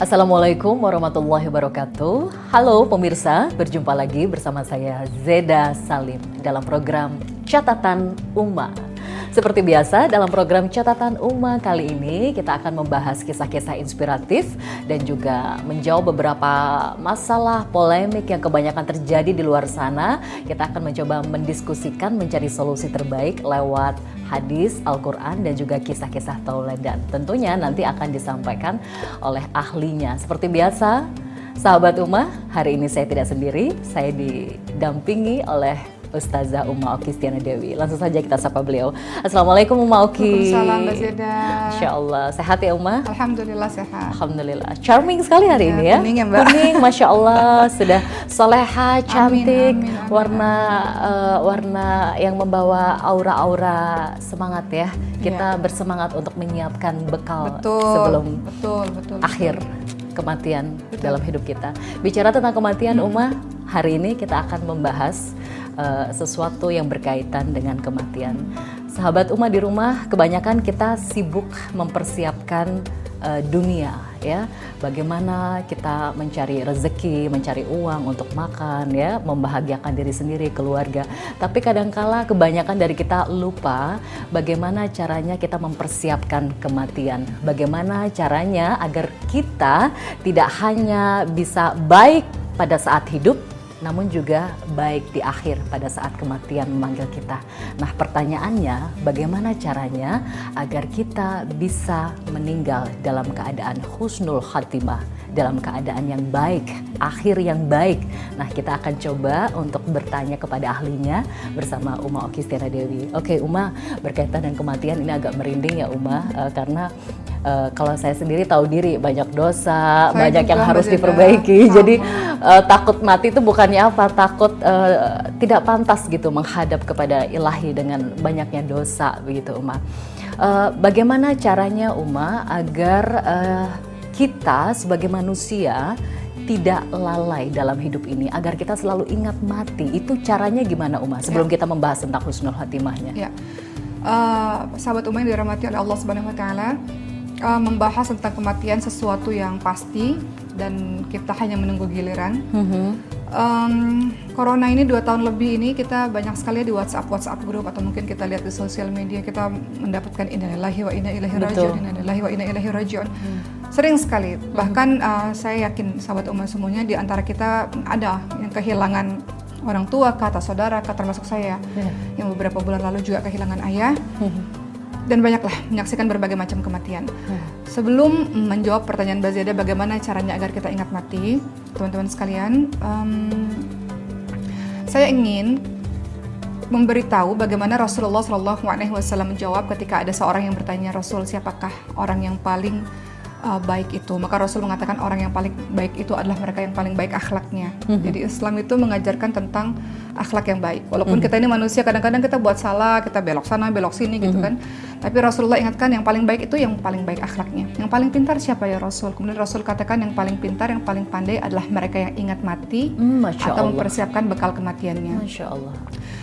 Assalamualaikum warahmatullahi wabarakatuh. Halo pemirsa, berjumpa lagi bersama saya Zeda Salim dalam program Catatan Ummah. Seperti biasa dalam program Catatan Ummah kali ini kita akan membahas kisah-kisah inspiratif dan juga menjawab beberapa masalah polemik yang kebanyakan terjadi di luar sana. Kita akan mencoba mendiskusikan, mencari solusi terbaik lewat hadis, Al-Quran dan juga kisah-kisah tauladan. Tentunya nanti akan disampaikan oleh ahlinya. Seperti biasa, sahabat Ummah, hari ini saya tidak sendiri, saya didampingi oleh Ustazah Uma Oki Stiana Dewi. Langsung saja kita sapa beliau. Assalamualaikum Uma Oki. Waalaikumsalam Mbak Zeda. Masya Allah, sehat ya Uma? Alhamdulillah sehat. Alhamdulillah, charming sekali hari ini ya. Kuning ya Mbak. Kuning, Masya Allah, sudah soleha, cantik, Amin, amin, amin. warna yang membawa aura-aura semangat ya. Kita Ya. bersemangat untuk menyiapkan bekal Betul, sebelum betul. akhir kematian dalam hidup kita. Bicara tentang kematian Uma, hari ini kita akan membahas sesuatu yang berkaitan dengan kematian. Sahabat Ummah di rumah, kebanyakan kita sibuk mempersiapkan dunia ya. Bagaimana kita mencari rezeki, mencari uang untuk makan ya, membahagiakan diri sendiri, keluarga. Tapi kadangkala kebanyakan dari kita lupa bagaimana caranya kita mempersiapkan kematian. Bagaimana caranya agar kita tidak hanya bisa baik pada saat hidup, namun juga baik di akhir pada saat kematian memanggil kita. Nah, pertanyaannya, bagaimana caranya agar kita bisa meninggal dalam keadaan husnul khatimah, dalam keadaan yang baik, akhir yang baik. Nah, kita akan coba untuk bertanya kepada ahlinya bersama Uma Oki Stiana Dewi. Oke, Uma, berkaitan dengan kematian ini agak merinding ya Uma, karena kalau saya sendiri tahu diri banyak dosa, Saya banyak juga, yang harus Mbak Zeda. diperbaiki. Sama. Jadi takut mati itu bukannya apa, takut tidak pantas gitu menghadap kepada ilahi dengan banyaknya dosa begitu Uma. Bagaimana caranya Uma agar kita sebagai manusia tidak lalai dalam hidup ini, agar kita selalu ingat mati? Itu caranya gimana Uma sebelum kita membahas tentang husnul khatimahnya? Ya. Sahabat Ummah yang dirahmati oleh Allah Subhanahu wa taala, membahas tentang kematian sesuatu yang pasti dan kita hanya menunggu giliran. Corona ini 2 tahun lebih ini kita banyak sekali di WhatsApp grup atau mungkin kita lihat di sosial media, kita mendapatkan innalillahi wa inna ilaihi raji'un, innalillahi wa inna ilaihi raji'un. Sering sekali, bahkan saya yakin sahabat Ummah semuanya di antara kita ada yang kehilangan orang tua, kata saudara, termasuk saya yang beberapa bulan lalu juga kehilangan ayah. Dan banyaklah menyaksikan berbagai macam kematian. Sebelum menjawab pertanyaan Mbak Zeda bagaimana caranya agar kita ingat mati, teman-teman sekalian, saya ingin memberitahu bagaimana Rasulullah SAW menjawab ketika ada seorang yang bertanya, Rasul, siapakah orang yang paling baik itu? Maka Rasul mengatakan orang yang paling baik itu adalah mereka yang paling baik akhlaknya. Jadi Islam itu mengajarkan tentang akhlak yang baik. Walaupun kita ini manusia, kadang-kadang kita buat salah, kita belok sana, belok sini gitu kan. Tapi Rasulullah ingatkan yang paling baik itu yang paling baik akhlaknya. Yang paling pintar siapa ya Rasul? Kemudian Rasul katakan yang paling pintar, yang paling pandai adalah mereka yang ingat mati atau mempersiapkan bekal kematiannya. Masya Allah.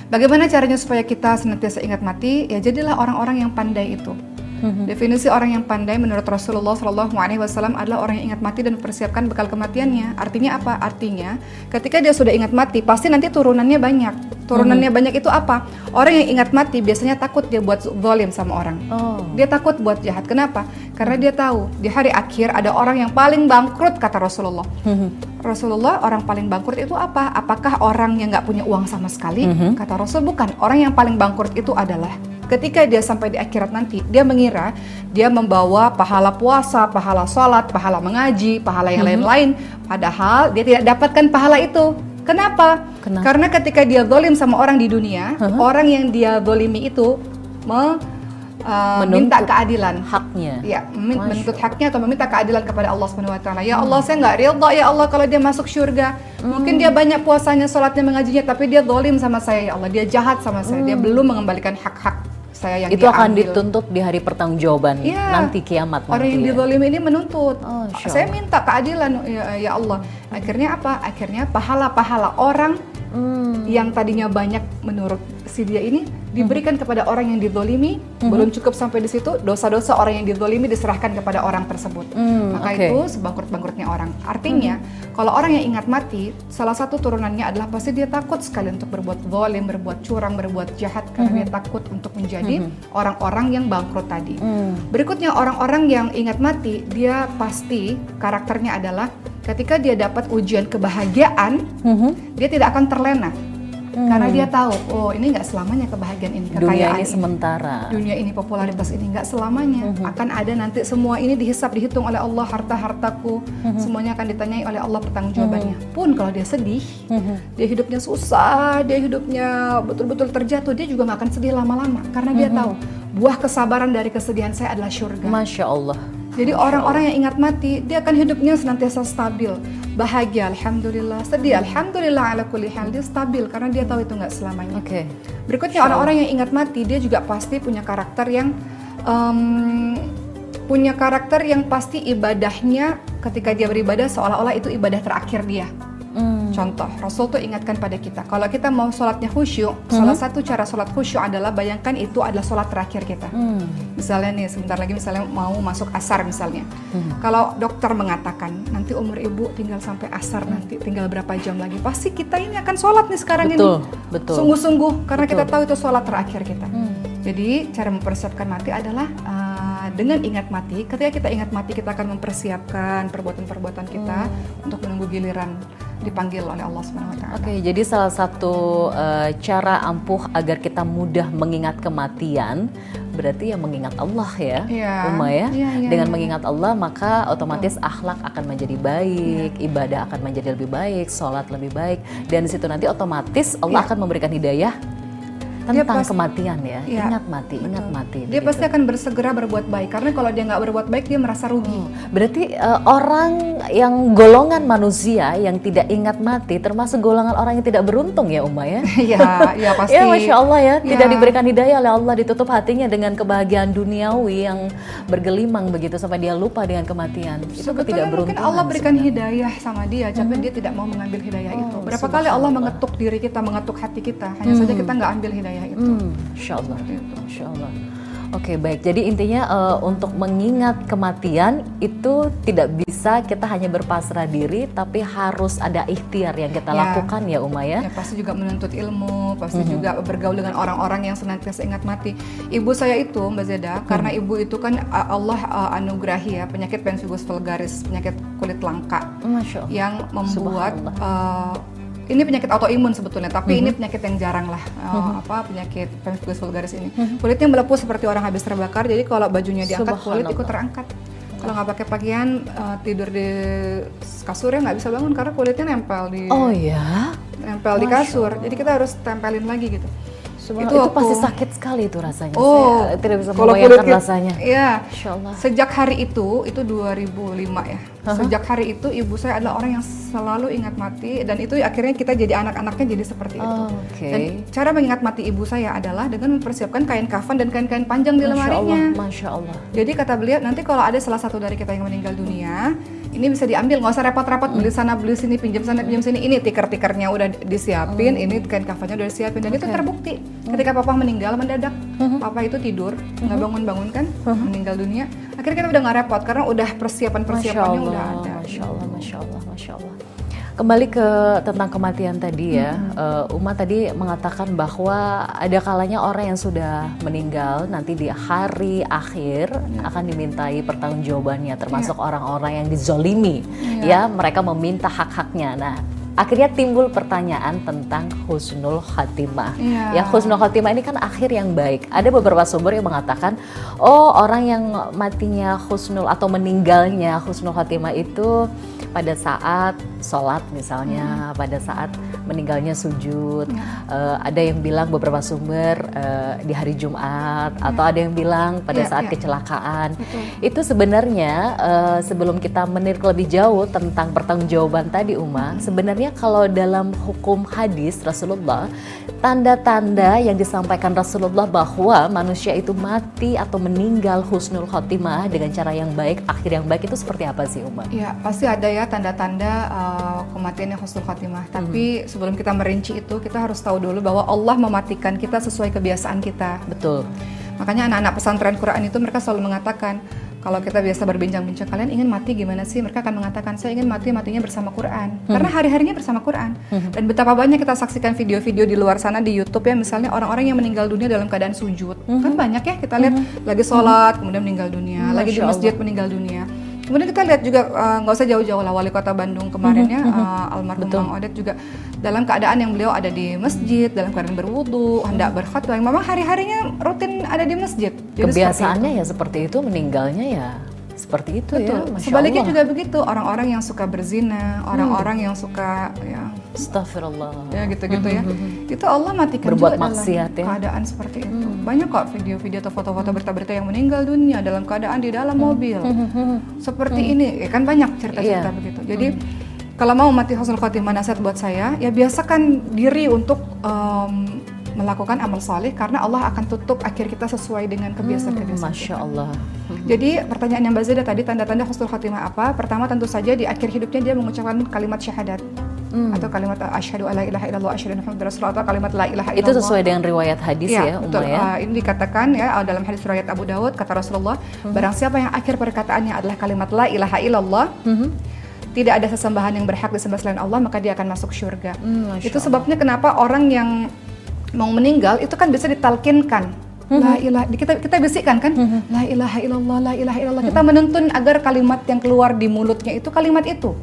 Bagaimana caranya supaya kita senantiasa ingat mati? Ya jadilah orang-orang yang pandai itu. Definisi orang yang pandai menurut Rasulullah SAW adalah orang yang ingat mati dan mempersiapkan bekal kematiannya. Artinya apa? Artinya ketika dia sudah ingat mati, pasti nanti turunannya banyak. Turunannya banyak itu apa? Orang yang ingat mati biasanya takut dia buat zalim sama orang. Dia takut buat jahat. Kenapa? Karena dia tahu di hari akhir ada orang yang paling bangkrut, kata Rasulullah. Rasulullah, orang paling bangkrut itu apa? Apakah orang yang nggak punya uang sama sekali? Kata Rasul, bukan. Orang yang paling bangkrut itu adalah ketika dia sampai di akhirat nanti, dia mengira dia membawa pahala puasa, pahala sholat, pahala mengaji, pahala yang lain-lain. Padahal dia tidak dapatkan pahala itu. Kenapa? Karena ketika dia zalim sama orang di dunia, orang yang dia zalimi itu meminta keadilan haknya. Ya, menuntut haknya atau meminta keadilan kepada Allah Subhanahu wa taala. Ya Allah, saya nggak ridha ya Allah kalau dia masuk surga. Mungkin dia banyak puasanya, sholatnya, mengajinya, tapi dia zalim sama saya ya Allah. Dia jahat sama saya. Dia belum mengembalikan hak-hak saya yang itu dia akan ambil. dituntut di hari pertangojaban nanti kiamat. Orang yang dizalimi ini menuntut. Saya Allah. minta keadilan ya Allah. Akhirnya apa? Akhirnya pahala-pahala orang Yang tadinya banyak menurut si dia ini diberikan kepada orang yang dizolimi. Belum cukup sampai di situ, dosa-dosa orang yang dizolimi diserahkan kepada orang tersebut. Maka itu sebangkrut-bangkrutnya orang. Artinya kalau orang yang ingat mati, salah satu turunannya adalah pasti dia takut sekali untuk berbuat zalim, berbuat curang, berbuat jahat, karena dia takut untuk menjadi orang-orang yang bangkrut tadi. Berikutnya orang-orang yang ingat mati, dia pasti karakternya adalah ketika dia dapat ujian kebahagiaan, dia tidak akan terlena. Karena dia tahu, oh ini nggak selamanya kebahagiaan ini, kekayaan dunia ini ini, sementara, dunia ini, popularitas ini nggak selamanya. Akan ada nanti semua ini dihisap, dihitung oleh Allah, harta-hartaku, semuanya akan ditanyai oleh Allah pertanggungjawabannya. Pun kalau dia sedih, dia hidupnya susah, dia hidupnya betul-betul terjatuh, dia juga nggak akan sedih lama-lama. Karena dia tahu, buah kesabaran dari kesedihan saya adalah syurga. Masya Allah. Jadi orang-orang yang ingat mati, dia akan hidupnya senantiasa stabil, bahagia, alhamdulillah, sedih, alhamdulillah, ala kulli hal, dia stabil karena dia tahu itu nggak selamanya. Berikutnya orang-orang yang ingat mati, dia juga pasti punya karakter yang pasti ibadahnya ketika dia beribadah seolah-olah itu ibadah terakhir dia. Contoh, Rasul tuh ingatkan pada kita, kalau kita mau sholatnya khusyuk, salah satu cara sholat khusyuk adalah bayangkan itu adalah sholat terakhir kita. Misalnya nih, sebentar lagi misalnya mau masuk asar misalnya. Kalau dokter mengatakan, nanti umur ibu tinggal sampai asar, nanti tinggal berapa jam lagi, pasti kita ini akan sholat nih sekarang ini. Sungguh-sungguh, karena kita tahu itu sholat terakhir kita. Jadi, cara mempersiapkan mati adalah dengan ingat mati. Ketika kita ingat mati, kita akan mempersiapkan perbuatan-perbuatan kita untuk menunggu giliran dipanggil oleh Allah SWT. Jadi salah satu cara ampuh agar kita mudah mengingat kematian berarti ya mengingat Allah ya, Uma ya. Dengan mengingat Allah maka otomatis akhlak akan menjadi baik, ibadah akan menjadi lebih baik, sholat lebih baik, dan di situ nanti otomatis Allah akan memberikan hidayah tentang kematian ya. Ingat mati. Dia pasti akan bersegera berbuat baik, karena kalau dia nggak berbuat baik dia merasa rugi. Berarti orang yang golongan manusia yang tidak ingat mati termasuk golongan orang yang tidak beruntung ya Uma ya. Iya pasti. Ya Masya Allah ya, tidak diberikan hidayah oleh Allah, ditutup hatinya dengan kebahagiaan duniawi yang bergelimang begitu sampai dia lupa dengan kematian. Itu sebetulnya mungkin Allah berikan hidayah sama dia, tapi dia tidak mau mengambil hidayah itu. Berapa kali Allah mengetuk diri kita, mengetuk hati kita, hanya saja kita nggak ambil hidayah itu. Insya Allah. Oke, baik. Jadi intinya untuk mengingat kematian itu tidak bisa kita hanya berpasrah diri, tapi harus ada ikhtiar yang kita lakukan ya Uma ya. Pasti juga menuntut ilmu, pasti juga bergaul dengan orang-orang yang senantiasa ingat mati. Ibu saya itu Mbak Zeda, karena ibu itu kan Allah anugerahi ya penyakit pemphigus vulgaris, penyakit kulit langka, yang membuat ini penyakit autoimun sebetulnya, tapi ini penyakit yang jarang lah, penyakit pemphigus vulgaris ini. Kulitnya melepuh seperti orang habis terbakar, jadi kalau bajunya diangkat kulit ikut terangkat. Kalau nggak pakai pakaian, tidur di kasurnya nggak bisa bangun karena kulitnya nempel di nempel di kasur, jadi kita harus tempelin lagi gitu. Itu pasti sakit sekali itu rasanya. Saya tidak bisa membayangkan rasanya. Iya. Sejak hari itu 2005 ya. Sejak hari itu ibu saya adalah orang yang selalu ingat mati, dan itu akhirnya kita jadi anak-anaknya jadi seperti itu. Dan cara mengingat mati ibu saya adalah dengan mempersiapkan kain kafan dan kain-kain panjang di lemarinya. Masya Allah. Jadi kata beliau, nanti kalau ada salah satu dari kita yang meninggal dunia, ini bisa diambil, nggak usah repot-repot beli sana beli sini, pinjam sana pinjam sini. Ini tiker-tikernya udah disiapin, ini kain kafannya udah disiapin, dan itu terbukti. Ketika papa meninggal mendadak, papa itu tidur, nggak bangun-bangun kan, meninggal dunia. Akhirnya kita udah nggak repot karena udah persiapan-persiapannya udah ada. Masya Allah. Kembali ke tentang kematian tadi ya, Uma tadi mengatakan bahwa ada kalanya orang yang sudah meninggal nanti di hari akhir akan dimintai pertanggungjawabannya, termasuk orang-orang yang dizolimi, ya mereka meminta hak-haknya. Nah, akhirnya timbul pertanyaan tentang husnul khatimah. Ya, husnul khatimah ini kan akhir yang baik. Ada beberapa sumber yang mengatakan, orang yang matinya husnul atau meninggalnya husnul khatimah itu pada saat sholat misalnya, pada saat meninggalnya sujud. Ada yang bilang beberapa sumber di hari Jumat, atau ada yang bilang pada saat kecelakaan. Itu sebenarnya sebelum kita menilik lebih jauh tentang pertanggungjawaban tadi Uma, sebenarnya sebenarnya kalau dalam hukum hadis Rasulullah, tanda-tanda yang disampaikan Rasulullah bahwa manusia itu mati atau meninggal husnul khotimah dengan cara yang baik, akhir yang baik itu seperti apa sih Uma? Ya, pasti ada ya tanda-tanda kematian yang husnul khotimah. Tapi sebelum kita merinci itu, kita harus tahu dulu bahwa Allah mematikan kita sesuai kebiasaan kita. Betul. Makanya anak-anak pesantren Quran itu mereka selalu mengatakan, kalau kita biasa berbincang-bincang, kalian ingin mati gimana sih? Mereka akan mengatakan, saya ingin matinya bersama Quran. Karena hari-harinya bersama Quran. Dan betapa banyak kita saksikan video-video di luar sana di YouTube ya, misalnya orang-orang yang meninggal dunia dalam keadaan sujud. Kan banyak ya, kita lihat lagi sholat, kemudian meninggal dunia, lagi di masjid meninggal dunia. Kemudian kita lihat juga, nggak usah jauh-jauh lah, wali kota Bandung kemarin ya, almarhum Bang Odet juga dalam keadaan yang beliau ada di masjid, dalam keadaan berwudu, hendak berkhutbah. Memang hari-harinya rutin ada di masjid. Jadi kebiasaannya ya seperti itu, meninggalnya ya seperti itu. Betul. Ya. Masya Sebaliknya Allah. juga begitu, orang-orang yang suka berzina, orang-orang yang suka ya Astagfirullah. ya gitu-gitu ya. Itu Allah matikan Berbuat juga maksiat, dalam ya. keadaan seperti itu. Banyak kok video-video atau foto-foto berita-berita yang meninggal dunia dalam keadaan di dalam mobil. Seperti ini, ya kan banyak cerita-cerita begitu. Jadi kalau mau mati husnul khotimah, nasihat buat saya, ya biasakan diri untuk melakukan amal saleh karena Allah akan tutup akhir kita sesuai dengan kebiasaan-kebiasaan Masya kita. Allah. Jadi pertanyaan yang Mbak Zeda tadi, tanda-tanda husnul khotimah apa? Pertama tentu saja di akhir hidupnya dia mengucapkan kalimat syahadat. Atau kalimat asyhadu alla ilaha illallah asyhadu anna muhammadar rasulullah, atau kalimat la ilaha illallah. Itu sesuai dengan riwayat hadis ya, betul. Uma ya. Ini dikatakan ya dalam hadis riwayat Abu Dawud, kata Rasulullah, barang siapa yang akhir perkataannya adalah kalimat la ilaha illallah, tidak ada sesembahan yang berhak disembah selain Allah, maka dia akan masuk syurga. Itu sebabnya kenapa orang yang mau meninggal itu kan bisa ditalkinkan. La ilaha, kita bisikkan kan, la ilaha illallah, la ilaha illallah. Kita menuntun agar kalimat yang keluar di mulutnya itu kalimat itu.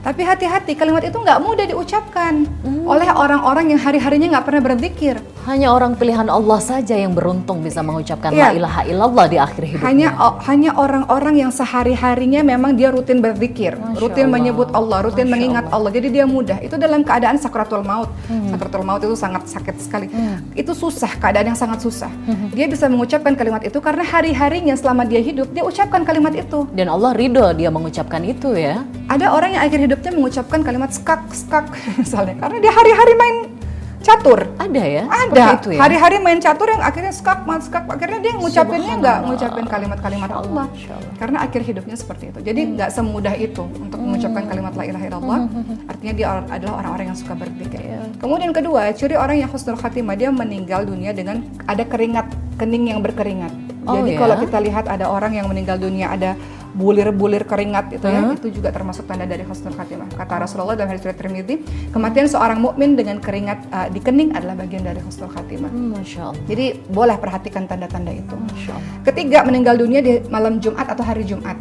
Tapi hati-hati, kalimat itu nggak mudah diucapkan oleh orang-orang yang hari-harinya nggak pernah berzikir. Hanya orang pilihan Allah saja yang beruntung bisa mengucapkan la ilaha illallah di akhir hidupnya. Hanya orang-orang yang sehari-harinya memang dia rutin berzikir, rutin menyebut Allah, rutin mengingat Allah. Jadi dia mudah. Itu dalam keadaan sakratul maut. Sakratul maut itu sangat sakit sekali. Itu susah, keadaan yang sangat susah. Dia bisa mengucapkan kalimat itu karena hari-harinya selama dia hidup, dia ucapkan kalimat itu. Dan Allah ridho dia mengucapkan itu ya. Ada orang yang akhir hidupnya mengucapkan kalimat skak misalnya, karena dia hari-hari main catur. Ada ya? Ada. Itu ya? Hari-hari main catur yang akhirnya skak, akhirnya dia ngucapinnya nggak ngucapin kalimat-kalimat Allah. Karena akhir hidupnya seperti itu. Jadi nggak semudah itu untuk mengucapkan kalimat la ilaha illallah. Artinya dia adalah orang-orang yang suka berzikir. Kemudian kedua, ciri orang yang husnul khatimah, dia meninggal dunia dengan ada keringat kening yang berkeringat. Jadi kalau kita lihat ada orang yang meninggal dunia ada bulir-bulir keringat itu ya, itu juga termasuk tanda dari husnul khatimah. Kata Rasulullah dalam hadis riwayat Tirmidzi, kematian seorang mukmin dengan keringat di kening adalah bagian dari husnul khatimah. Masya Allah. Jadi boleh perhatikan tanda-tanda itu. Masya Allah. Ketiga, meninggal dunia di malam Jumat atau hari Jumat.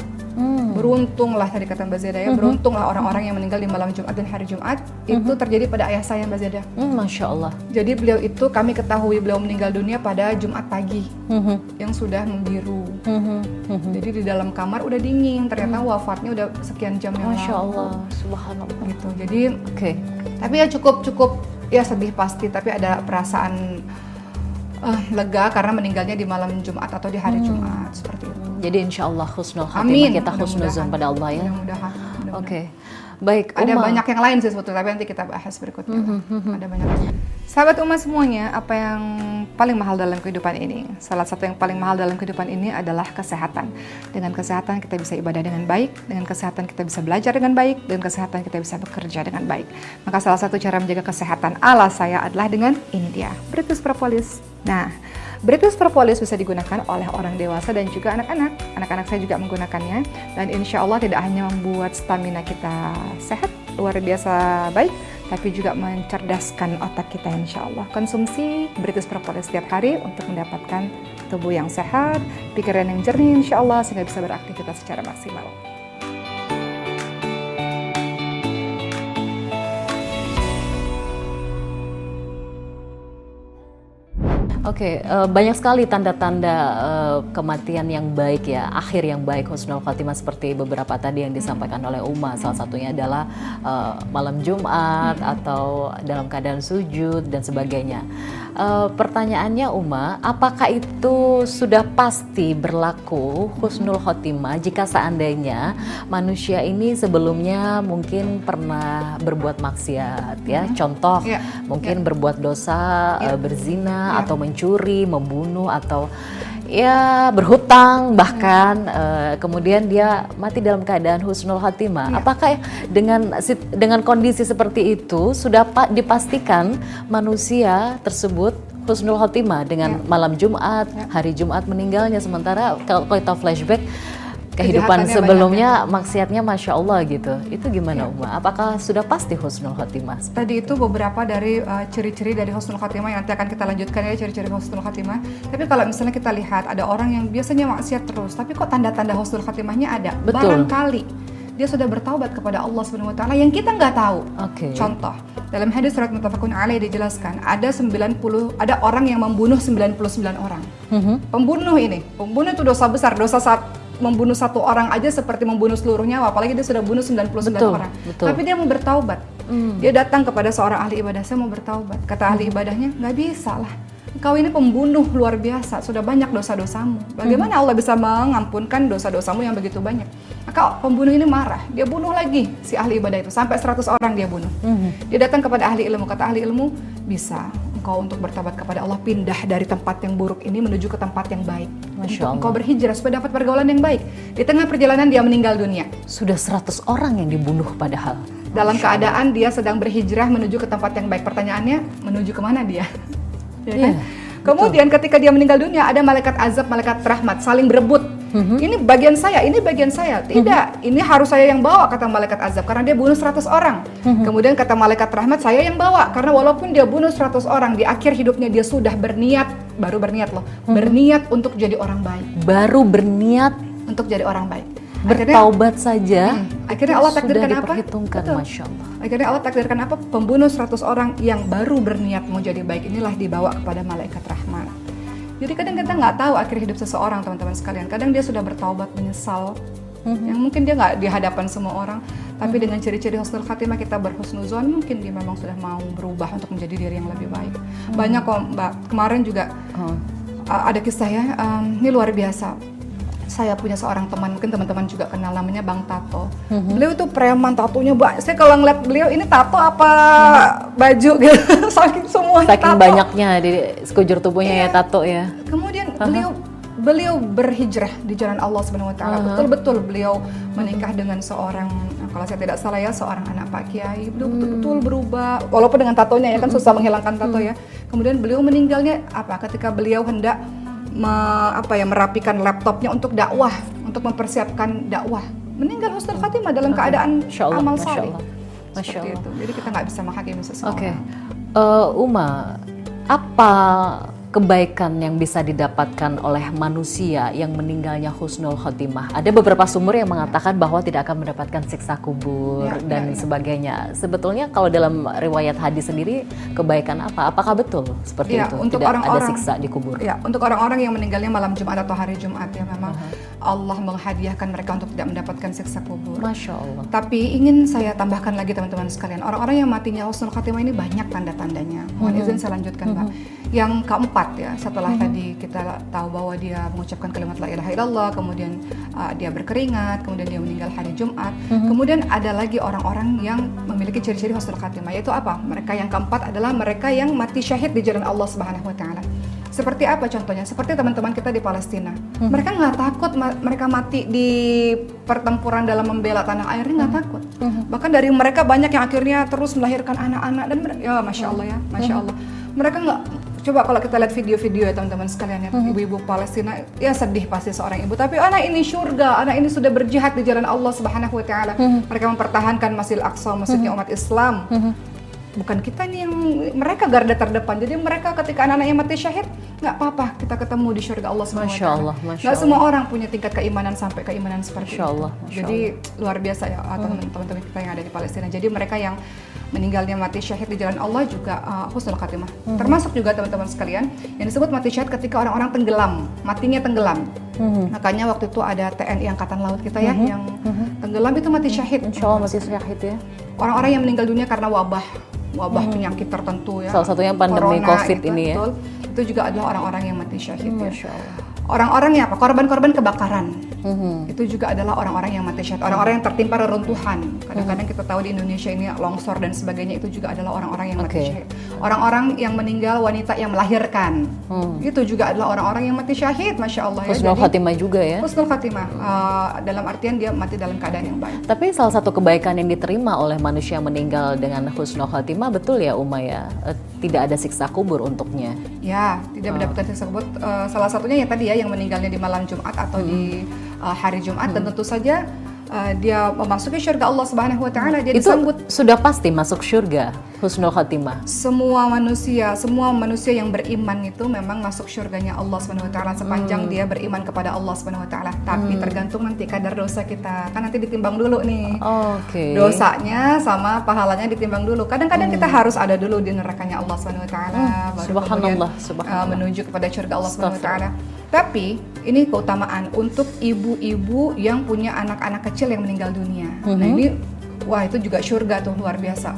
Beruntunglah tadi kata Mbak Zeda ya, beruntunglah orang-orang yang meninggal di malam Jumat dan hari Jumat. Itu terjadi pada ayah saya Mbak Zeda. Masya Allah. Jadi beliau itu, kami ketahui beliau meninggal dunia pada Jumat pagi yang sudah membiru. Jadi di dalam kamar udah dingin, ternyata wafatnya udah sekian jam yang lalu. Masya Allah, subhanallah. Gitu. Jadi Oke. tapi ya cukup ya sedih pasti, tapi ada perasaan lega karena meninggalnya di malam Jumat atau di hari Jumat seperti itu. Jadi insya Allah husnul khatimah, Amin. kita husnuzon pada Allah ya. Mudah-mudahan. Oke. Baik, Ada Uma. banyak yang lain sih sebetulnya, tapi nanti kita bahas berikutnya. Ada banyak. Sahabat Uma semuanya, apa yang paling mahal dalam kehidupan ini? Salah satu yang paling mahal dalam kehidupan ini adalah kesehatan. Dengan kesehatan kita bisa ibadah dengan baik, dengan kesehatan kita bisa belajar dengan baik, dengan kesehatan kita bisa bekerja dengan baik. Maka salah satu cara menjaga kesehatan ala saya adalah dengan ini dia, British Propolis. Nah, British Propolis bisa digunakan oleh orang dewasa dan juga anak-anak. Anak-anak saya juga menggunakannya, dan insya Allah tidak hanya membuat stamina kita sehat, luar biasa baik, tapi juga mencerdaskan otak kita insya Allah. Konsumsi British Propolis setiap hari untuk mendapatkan tubuh yang sehat, pikiran yang jernih insya Allah, sehingga bisa beraktivitas secara maksimal. Oke, banyak sekali tanda-tanda kematian yang baik ya, akhir yang baik, husnul khotimah, seperti beberapa tadi yang disampaikan oleh Uma. Salah satunya adalah malam Jumat atau dalam keadaan sujud dan sebagainya. Pertanyaannya Uma, apakah itu sudah pasti berlaku husnul khotimah jika seandainya manusia ini sebelumnya mungkin pernah berbuat maksiat ya? Contoh, mungkin berbuat dosa, berzina atau mencuri, membunuh, atau ya berhutang bahkan, kemudian dia mati dalam keadaan husnul khotimah. Apakah dengan kondisi seperti itu sudah dipastikan manusia tersebut husnul khotimah dengan malam Jumat, hari Jumat meninggalnya, sementara kalau kita flashback kehidupan sebelumnya maksiatnya Masya Allah gitu. Itu gimana Uma? Apakah sudah pasti husnul khotimah? Tadi itu beberapa dari ciri-ciri dari husnul khotimah yang nanti akan kita lanjutkan ya, ciri-ciri husnul khotimah. Tapi kalau misalnya kita lihat ada orang yang biasanya maksiat terus, tapi kok tanda-tanda husnul khotimahnya ada? Betul. Barangkali dia sudah bertaubat kepada Allah Subhanahu wa taala yang kita nggak tahu. Contoh, dalam hadis surat muttafaqun alaih dijelaskan ada orang yang membunuh 99 orang. Pembunuh itu dosa besar, dosa membunuh satu orang aja seperti membunuh seluruh nyawa, apalagi dia sudah bunuh 99 orang. Tapi dia mau bertaubat. Dia datang kepada seorang ahli ibadah, saya mau bertaubat. Kata ahli ibadahnya, nggak bisa lah. Kau ini pembunuh luar biasa, sudah banyak dosa-dosamu. Bagaimana Allah bisa mengampunkan dosa-dosamu yang begitu banyak? Maka pembunuh ini marah, dia bunuh lagi si ahli ibadah itu, sampai 100 orang dia bunuh. Dia datang kepada ahli ilmu, kata ahli ilmu, bisa engkau untuk bertobat kepada Allah, pindah dari tempat yang buruk ini menuju ke tempat yang baik. Engkau berhijrah supaya dapat pergaulan yang baik. Di tengah perjalanan dia meninggal dunia. Sudah 100 orang yang dibunuh padahal. Dalam keadaan dia sedang berhijrah menuju ke tempat yang baik. Pertanyaannya, menuju kemana dia? Ya kan? Kemudian ketika dia meninggal dunia, ada malaikat azab, malaikat rahmat saling berebut. Ini bagian saya, ini bagian saya. Tidak, ini harus saya yang bawa, kata malaikat azab, karena dia bunuh 100 orang. Kemudian kata malaikat rahmat, saya yang bawa, karena walaupun dia bunuh 100 orang, di akhir hidupnya dia sudah berniat, berniat untuk jadi orang baik. Baru berniat untuk jadi orang baik. Bertaubat saja. Akhirnya Allah takdirkan apa? Masya Allah. Akhirnya Allah takdirkan apa? Pembunuh 100 orang yang baru berniat mau jadi baik inilah dibawa kepada malaikat rahmat. Jadi kadang kita nggak tahu akhir hidup seseorang, teman-teman sekalian. Kadang dia sudah bertaubat, menyesal, yang mungkin dia nggak di hadapan semua orang, tapi dengan ciri-ciri husnul khatimah kita berhusnuzon, mungkin dia memang sudah mau berubah untuk menjadi diri yang lebih baik. Banyak kok Mbak, kemarin juga ada kisah ya, ini luar biasa. Saya punya seorang teman, mungkin teman-teman juga kenal, namanya Bang Tato. Beliau tuh preman, tatonya banyak. Saya kalau ngeliat beliau, ini tato apa baju gitu, saking tato. Banyaknya di sekujur tubuhnya ya tato ya. Kemudian beliau berhijrah di jalan Allah Subhanahu wa taala. Betul-betul beliau menikah dengan seorang, kalau saya tidak salah ya, seorang anak Pak Kiai. Beliau betul-betul berubah, walaupun dengan tatonya ya kan susah menghilangkan tato ya. Kemudian beliau meninggalnya ketika beliau hendak merapikan laptopnya untuk dakwah, untuk mempersiapkan dakwah. Meninggal husnul khatimah dalam keadaan amal saleh. Seperti itu. Jadi kita nggak bisa menghakimi seseorang. Uma, apa kebaikan yang bisa didapatkan oleh manusia yang meninggalnya husnul khotimah? Ada beberapa sumber yang mengatakan bahwa tidak akan mendapatkan siksa kubur dan sebagainya. Sebetulnya kalau dalam riwayat hadis sendiri, kebaikan apa? Apakah betul seperti itu? Untuk tidak ada siksa di kubur? Ya, untuk orang-orang yang meninggalnya malam Jumat atau hari Jumat ya, memang Allah menghadiahkan mereka untuk tidak mendapatkan siksa kubur. Masya Allah. Tapi ingin saya tambahkan lagi teman-teman sekalian, orang-orang yang matinya husnul khotimah ini banyak tanda-tandanya. Mohon izin saya lanjutkan, Mbak. Yang keempat ya, setelah tadi kita tahu bahwa dia mengucapkan kalimat la ilaha illallah, kemudian dia berkeringat, kemudian dia meninggal hari Jumat. Kemudian ada lagi orang-orang yang memiliki ciri-ciri husnul khatimah, yaitu apa? Mereka yang keempat adalah mereka yang mati syahid di jalan Allah Subhanahu wa taala. Seperti apa contohnya? Seperti teman-teman kita di Palestina. Mereka nggak takut mereka mati di pertempuran dalam membela tanah airnya, nggak takut. Bahkan dari mereka banyak yang akhirnya terus melahirkan anak-anak dan ya Masya Allah ya, Masya Allah. Mereka nggak, coba kalau kita lihat video-video ya teman-teman sekalian ya, ibu-ibu Palestina, ya sedih pasti seorang ibu. Tapi anak ini surga, anak ini sudah berjihad di jalan Allah Subhanahu wa taala. Mereka mempertahankan Masjidil Aqsa, masjidnya umat Islam. Bukan kita nih yang, mereka garda terdepan. Jadi mereka ketika anak-anaknya mati syahid, nggak apa-apa, kita ketemu di surga Allah Subhanahu wa taala. Nggak semua orang punya tingkat keimanan sampai keimanan seperti itu. Jadi luar biasa ya teman-teman kita yang ada di Palestina. Jadi mereka yang meninggalnya mati syahid di jalan Allah juga husnul khatimah. Termasuk juga teman-teman sekalian yang disebut mati syahid ketika orang-orang tenggelam, matinya tenggelam. Makanya waktu itu ada TNI Angkatan Laut kita ya yang tenggelam itu mati syahid. Insya Allah mati syahid ya. Orang-orang yang meninggal dunia karena wabah penyakit tertentu ya. Salah satunya pandemi Corona, COVID itu, ini ya. betul. Itu juga adalah orang-orang yang mati syahid ya. Masya Allah. Orang-orang yang apa? Korban-korban kebakaran. Itu juga adalah orang-orang yang mati syahid. Orang-orang yang tertimpa reruntuhan. Kadang-kadang kita tahu di Indonesia ini longsor dan sebagainya itu juga adalah orang-orang yang mati syahid. Orang-orang yang meninggal, wanita yang melahirkan. Itu juga adalah orang-orang yang mati syahid, Masya Allah ya. Husnul khatimah juga ya. Husnul khatimah. Dalam artian dia mati dalam keadaan yang baik. Tapi salah satu kebaikan yang diterima oleh manusia yang meninggal dengan husnul khatimah, betul ya Uma ya, tidak ada siksa kubur untuknya. Ya, tidak mendapatkan siksa kubur. Salah satunya yang tadi ya, yang meninggalnya di malam Jumat atau di hari Jumat, dan tentu saja dia memasuki surga Allah Subhanahu wa taala, dia disambut. Sudah pasti masuk surga husnul khatimah. Semua manusia yang beriman itu memang masuk surganya Allah Subhanahu wa taala sepanjang dia beriman kepada Allah Subhanahu wa taala. Tapi tergantung nanti kadar dosa kita. Kan nanti ditimbang dulu nih. Dosanya sama pahalanya ditimbang dulu. Kadang-kadang kita harus ada dulu di nerakanya Allah Subhanahu wa taala baru Subhanallah, menuju kepada surga Allah Subhanahu wa taala. Tapi ini keutamaan untuk ibu-ibu yang punya anak-anak kecil yang meninggal dunia. Nah ini, wah itu juga surga tuh, luar biasa.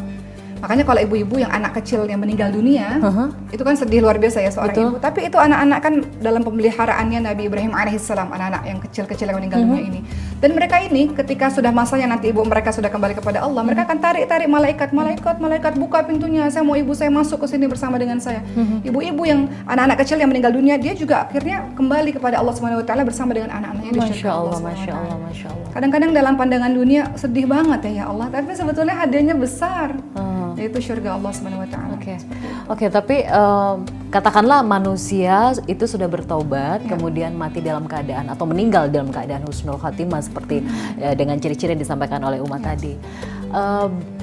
Makanya kalau ibu-ibu yang anak kecil yang meninggal dunia, itu kan sedih luar biasa ya seorang ibu. Tapi itu anak-anak kan dalam pemeliharaannya Nabi Ibrahim alaihissalam, anak-anak yang kecil-kecil yang meninggal dunia ini. Dan mereka ini ketika sudah masanya nanti ibu mereka sudah kembali kepada Allah, mereka akan tarik-tarik malaikat buka pintunya, saya mau ibu saya masuk ke sini bersama dengan saya. Ibu-ibu yang anak-anak kecil yang meninggal dunia, dia juga akhirnya kembali kepada Allah Subhanahu wa taala bersama dengan anak-anaknya di surga Allah Subhanahu wa taala. Kadang-kadang dalam pandangan dunia sedih banget ya Allah, tapi sebetulnya hadiahnya besar. Yaitu surga Allah Subhanahu wa taala. Oke, tapi katakanlah manusia itu sudah bertaubat, kemudian mati dalam keadaan atau meninggal dalam keadaan husnul khatimah seperti dengan ciri-ciri yang disampaikan oleh Uma tadi.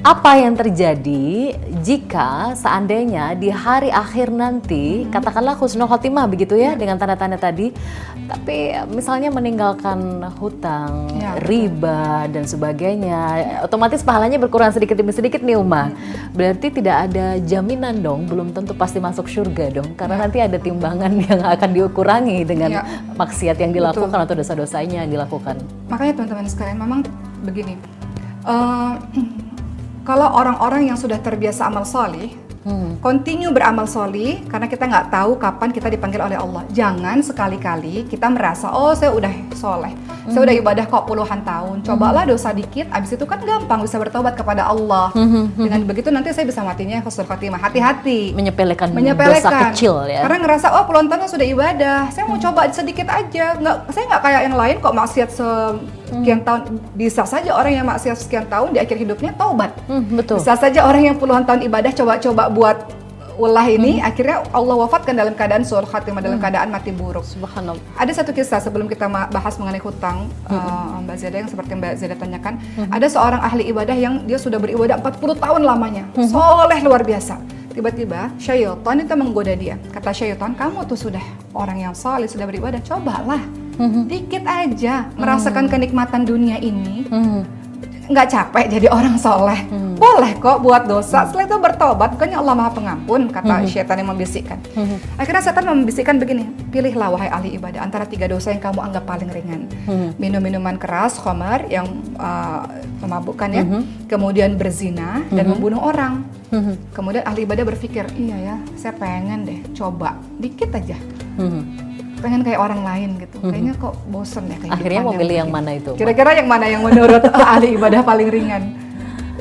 Apa yang terjadi jika seandainya di hari akhir nanti, katakanlah husnul khatimah begitu ya, dengan tanda-tanda tadi, tapi misalnya meninggalkan hutang, riba dan sebagainya, otomatis pahalanya berkurang sedikit demi sedikit nih Uma. Berarti tidak ada jaminan dong, belum tentu pasti masuk surga dong, karena nanti ada timbangan yang akan dikurangi dengan maksiat yang dilakukan atau dosa-dosanya yang dilakukan. Makanya teman-teman sekalian, memang begini. Kalau orang-orang yang sudah terbiasa amal solih, continue beramal solih, karena kita nggak tahu kapan kita dipanggil oleh Allah. Jangan sekali-kali kita merasa, oh saya udah soleh, saya udah ibadah kok puluhan tahun, cobalah dosa dikit, abis itu kan gampang bisa bertobat kepada Allah. Dengan begitu nanti saya bisa matinya husnul khatimah. Hati-hati menyepelekan dosa kecil ya. Karena ngerasa, oh puluhan tahun sudah ibadah, saya mau coba sedikit aja, saya nggak kayak yang lain kok maksiat sekian tahun. Bisa saja orang yang maksiat sekian tahun di akhir hidupnya taubat. Betul. Bisa saja orang yang puluhan tahun ibadah coba-coba buat ulah ini, akhirnya Allah wafatkan dalam keadaan su'ul khatimah, dalam keadaan mati buruk. Subhanallah. Ada satu kisah sebelum kita bahas mengenai hutang, Mbak Zeda, yang seperti Mbak Zeda tanyakan. Ada seorang ahli ibadah yang dia sudah beribadah 40 tahun lamanya, soleh luar biasa. Tiba-tiba syaitan itu menggoda dia. Kata syaitan, kamu tuh sudah orang yang soleh, sudah beribadah, cobalah dikit aja merasakan kenikmatan dunia ini. Nggak capek jadi orang soleh, boleh kok buat dosa, setelah itu bertobat, bukannya Allah Maha Pengampun, kata syaitan yang membisikkan. Akhirnya setan membisikkan begini, pilihlah wahai ahli ibadah antara 3 dosa yang kamu anggap paling ringan. Minum minuman keras, khamar, yang memabukkan ya, kemudian berzina dan membunuh orang. Kemudian ahli ibadah berpikir, iya ya, saya pengen deh coba dikit aja, pengen kayak orang lain gitu. Kayaknya kok bosen ya kayak. Akhirnya mau pilih yang mana itu? Kira-kira yang mana yang menurut ahli ibadah paling ringan?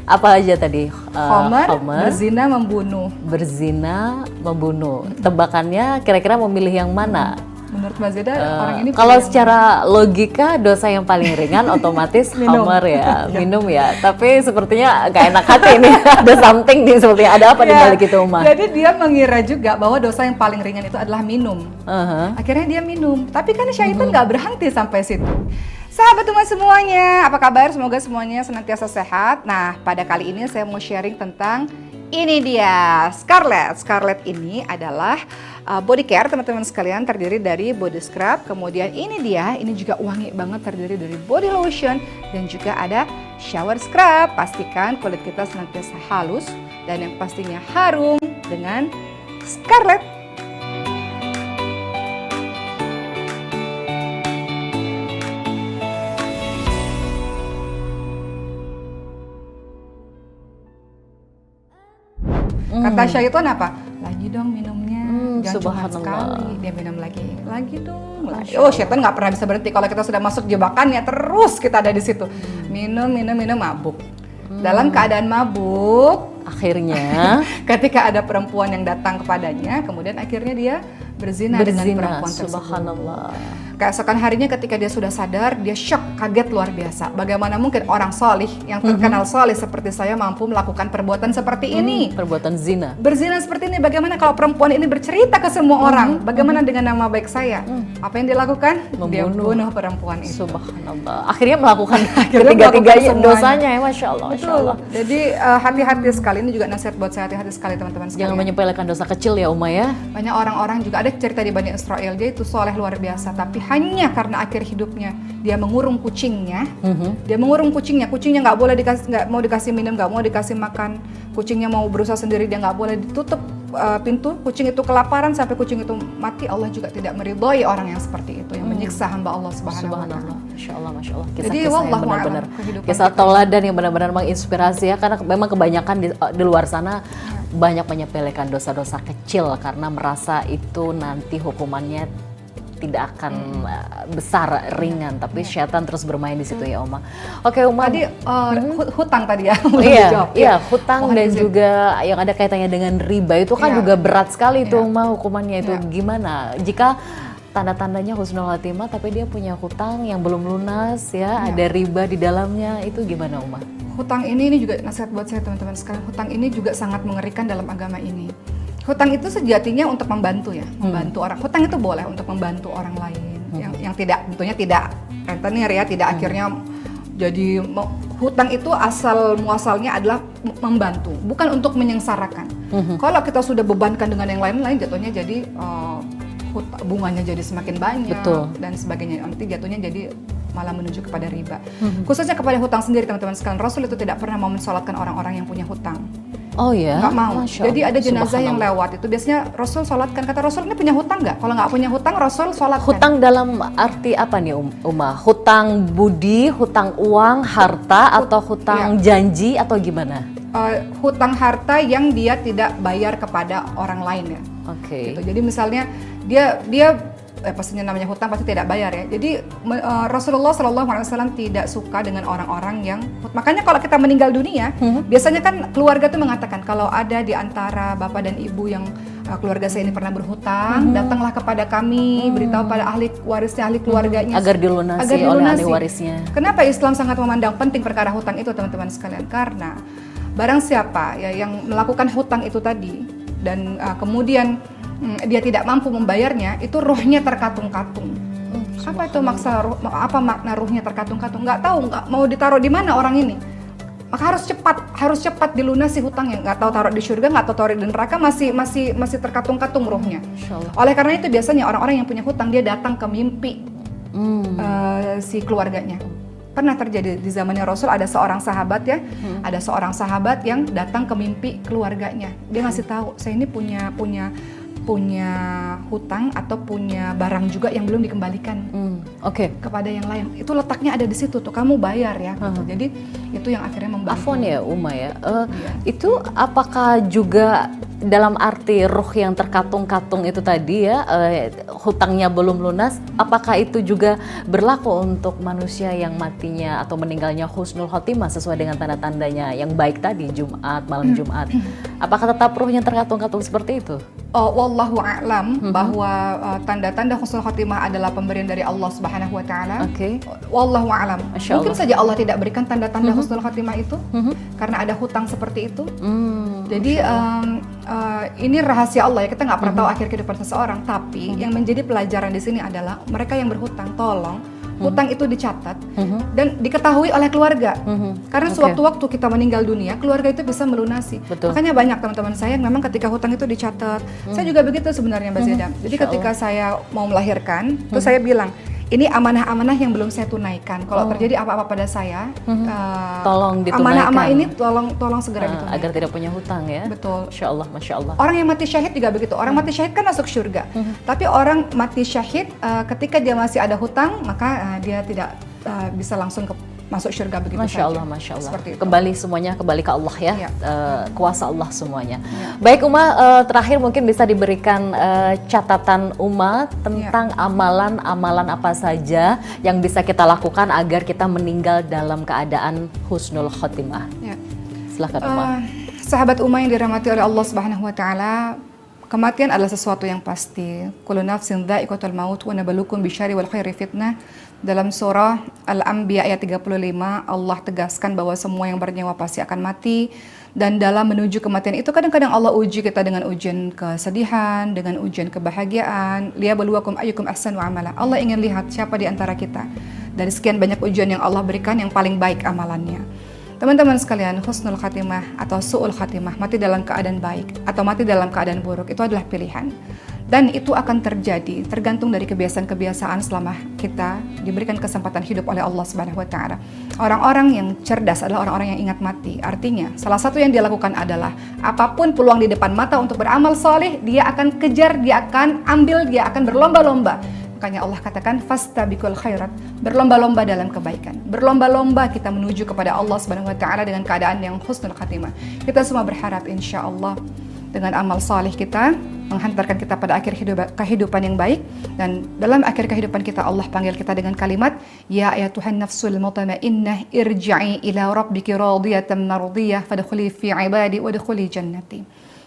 Apa aja tadi? Khamar, berzina, membunuh. Berzina, membunuh. Tebakannya kira-kira mau milih yang mana? Menurut Mbak Zeda, orang ini kalau secara logika dosa yang paling ringan otomatis khamar ya, minum ya. Tapi sepertinya gak enak hati ini, ada something nih sepertinya, ada apa di balik itu Uma? Jadi dia mengira juga bahwa dosa yang paling ringan itu adalah minum. Akhirnya dia minum, tapi kan syaitan gak berhenti sampai situ. Sahabat Uma semuanya, apa kabar? Semoga semuanya senantiasa sehat. Nah, pada kali ini saya mau sharing tentang ini dia, Scarlett. Scarlett ini adalah body care teman-teman sekalian, terdiri dari body scrub, kemudian ini juga wangi banget, terdiri dari body lotion dan juga ada shower scrub. Pastikan kulit kita senantiasa halus dan yang pastinya harum dengan Scarlett. Kata Syaitan apa? Lagi dong minumnya, jangan cuma sekali. Dia minum lagi dong. Oh, Syaitan nggak pernah bisa berhenti. Kalau kita sudah masuk jebakannya, terus kita ada di situ. Minum, mabuk. Dalam keadaan mabuk, akhirnya ketika ada perempuan yang datang kepadanya, kemudian akhirnya dia berzina dengan perempuan tersebut. Subhanallah. Keesokan harinya ketika dia sudah sadar, dia shock, kaget luar biasa. Bagaimana mungkin orang solih yang terkenal solih seperti saya mampu melakukan perbuatan seperti ini? Perbuatan zina. Berzina seperti ini. Bagaimana kalau perempuan ini bercerita ke semua orang? Bagaimana dengan nama baik saya? Apa yang dilakukan? Dia bunuh perempuan itu. Subhanallah. Akhirnya melakukan ketiga-tiganya dosanya ya, Masya Allah. Masya Allah. Jadi hati-hati sekali, ini juga nasihat buat saya, hati-hati sekali teman-teman sekalian. Jangan menyepelekan dosa kecil ya Uma ya. Banyak orang-orang juga, ada cerita di Bani Israel, dia itu soleh luar biasa, tapi hanya karena akhir hidupnya dia mengurung kucingnya, kucingnya nggak boleh nggak mau dikasih minum, nggak mau dikasih makan, kucingnya mau berusaha sendiri, dia nggak boleh ditutup pintu, kucing itu kelaparan sampai kucing itu mati. Allah juga tidak meridhoi orang yang seperti itu, yang menyiksa hamba Allah Subhanahu wa Ta'ala. Masya Allah, Masya Allah. Jadi Kisah-kisah yang benar-benar kisah tauladan yang benar-benar menginspirasi ya, karena memang kebanyakan di luar sana banyak menyepelekan dosa-dosa kecil karena merasa itu nanti hukumannya tidak akan besar, ringan, tapi syaitan terus bermain di situ ya Uma. Oke Uma, tadi hutang tadi ya. Iya, hutang dan juga yang ada kaitannya dengan riba itu kan juga berat sekali tuh Uma hukumannya itu. Gimana jika tanda-tandanya husnul khatimah tapi dia punya hutang yang belum lunas ya, ada riba di dalamnya, itu gimana Uma? Hutang ini juga nasihat buat saya teman-teman sekalian. Hutang ini juga sangat mengerikan dalam agama ini. Hutang itu sejatinya untuk membantu ya, membantu orang. Hutang itu boleh untuk membantu orang lain, yang tidak, tentunya tidak rentenir ya, tidak akhirnya jadi hutang itu asal muasalnya adalah membantu, bukan untuk menyengsarakan. Kalau kita sudah bebankan dengan yang lain-lain, jatuhnya jadi bunganya jadi semakin banyak. Betul. Dan sebagainya. Nanti jatuhnya jadi malah menuju kepada riba. Khususnya kepada hutang sendiri teman-teman sekalian. Rasul itu tidak pernah mau mensolatkan orang-orang yang punya hutang. Oh ya? Nggak mau. Jadi ada jenazah yang lewat itu biasanya Rasul sholatkan. Kata Rasul, ini punya hutang nggak? Kalau nggak punya hutang, Rasul sholatkan. Hutang dalam arti apa nih Uma? Hutang budi, hutang uang, harta, atau hutang janji atau gimana? Hutang harta yang dia tidak bayar kepada orang lain ya. Oke. Gitu. Jadi misalnya dia pastinya namanya hutang pasti tidak bayar ya. Jadi Rasulullah SAW tidak suka dengan orang-orang yang, makanya kalau kita meninggal dunia, biasanya kan keluarga tuh mengatakan kalau ada di antara bapak dan ibu yang keluarga saya ini pernah berhutang, datanglah kepada kami, beritahu pada ahli warisnya, ahli keluarganya agar dilunasi oleh ahli warisnya. Kenapa Islam sangat memandang penting perkara hutang itu teman-teman sekalian? Karena barang siapa ya yang melakukan hutang itu tadi dan kemudian dia tidak mampu membayarnya, itu ruhnya terkatung-katung. Apa itu apa makna ruhnya terkatung-katung? Nggak tahu, nggak mau ditaruh di mana orang ini. Maka harus cepat dilunasi hutangnya. Nggak tahu taruh di surga, nggak tahu taruh di neraka, masih terkatung-katung ruhnya. Oleh karena itu biasanya orang-orang yang punya hutang dia datang ke mimpi si keluarganya. Pernah terjadi di zamannya Rasul, ada seorang sahabat ya, ada seorang sahabat yang datang ke mimpi keluarganya. Dia ngasih tahu, saya ini punya hutang atau punya barang juga yang belum dikembalikan kepada yang lain. Itu letaknya ada di situ tuh, kamu bayar ya. Gitu. Jadi itu yang akhirnya membantu. Afwan ya Uma ya, itu apakah juga dalam arti ruh yang terkatung-katung itu tadi ya, hutangnya belum lunas, apakah itu juga berlaku untuk manusia yang matinya atau meninggalnya husnul khotimah sesuai dengan tanda-tandanya yang baik tadi, malam Jumat? Apakah tetap ruhnya terkatung-katung seperti itu? Wallahu a'lam bahwa tanda-tanda husnul khotimah adalah pemberian dari Allah Subhanahu wa Ta'ala. Wallahu a'lam. Mungkin saja Allah tidak berikan tanda-tanda husnul khotimah itu karena ada hutang seperti itu. Jadi ini rahasia Allah ya, kita nggak pernah tahu akhir kehidupan seseorang. Tapi yang menjadi pelajaran di sini adalah mereka yang berhutang, tolong hutang itu dicatat dan diketahui oleh keluarga. Karena sewaktu-waktu kita meninggal dunia, keluarga itu bisa melunasi. Betul. Makanya banyak teman-teman saya yang memang ketika hutang itu dicatat. Saya juga begitu sebenarnya Mbak Zeda. Jadi ketika saya mau melahirkan, terus saya bilang, ini amanah-amanah yang belum saya tunaikan. Kalau terjadi apa-apa pada saya, tolong ditunaikan. Amanah-amanah ini tolong segera ditunaikan. Agar tidak punya hutang ya. Betul. Masya Allah. Orang yang mati syahid juga begitu. Orang mati syahid kan masuk surga. Tapi orang mati syahid ketika dia masih ada hutang, maka dia tidak bisa langsung masuk surga begitu Masya saja. Allah. Seperti itu. Semuanya kembali ke Allah ya. Ya. Kuasa Allah semuanya. Baik terakhir mungkin bisa diberikan catatan tentang amalan-amalan apa saja yang bisa kita lakukan agar kita meninggal dalam keadaan husnul khotimah. Ya. Silahkan Sahabat yang dirahmati oleh Allah Subhanahu wa taala, kematian adalah sesuatu yang pasti. Kullu nafsin dha'iqatul maut wa nabluukum bisyarri wal khairi fitnah. Dalam surah Al-Anbiya ayat 35, Allah tegaskan bahwa semua yang bernyawa pasti akan mati. Dan dalam menuju kematian itu kadang-kadang Allah uji kita dengan ujian kesedihan, dengan ujian kebahagiaan. Liyabluwakum ayyukum ahsanu amala. Allah ingin lihat siapa di antara kita dari sekian banyak ujian yang Allah berikan yang paling baik amalannya. Teman-teman sekalian, husnul khatimah atau su'ul khatimah, mati dalam keadaan baik atau mati dalam keadaan buruk, itu adalah pilihan. Dan itu akan terjadi tergantung dari kebiasaan-kebiasaan selama kita diberikan kesempatan hidup oleh Allah Subhanahu wa taala. Orang-orang yang cerdas adalah orang-orang yang ingat mati. Artinya, salah satu yang dia lakukan adalah apapun peluang di depan mata untuk beramal soleh, dia akan kejar, dia akan ambil, dia akan berlomba-lomba. Makanya Allah katakan fastabiqul khairat, berlomba-lomba dalam kebaikan. Berlomba-lomba kita menuju kepada Allah Subhanahu wa taala dengan keadaan yang husnul khatimah. Kita semua berharap insya Allah dengan amal saleh kita menghantarkan kita pada akhir kehidupan yang baik, dan dalam akhir kehidupan kita Allah panggil kita dengan kalimat ya ayatuhan nafsul mutmainnah irji'i ila rabbiki radiyatan mardiyah fadkhuli fi ibadi wadkhuli jannati.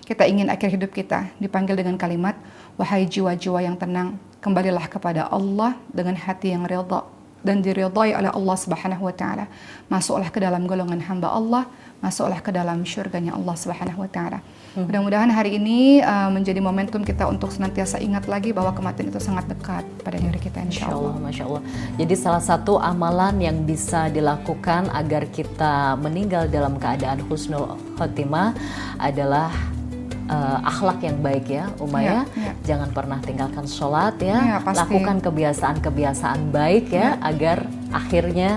Kita ingin akhir hidup kita dipanggil dengan kalimat wahai jiwa-jiwa yang tenang, kembalilah kepada Allah dengan hati yang ridha dan diridhai oleh Allah Subhanahu wa taala. Masuklah ke dalam golongan hamba Allah, masuklah ke dalam syurganya Allah Subhanahu wa taala. Mudah-mudahan hari ini menjadi momentum kita untuk senantiasa ingat lagi bahwa kematian itu sangat dekat pada diri kita insyaallah. Masya Allah. Jadi salah satu amalan yang bisa dilakukan agar kita meninggal dalam keadaan husnul khotimah adalah akhlak yang baik ya ya. Jangan pernah tinggalkan sholat ya, lakukan kebiasaan-kebiasaan baik ya, agar akhirnya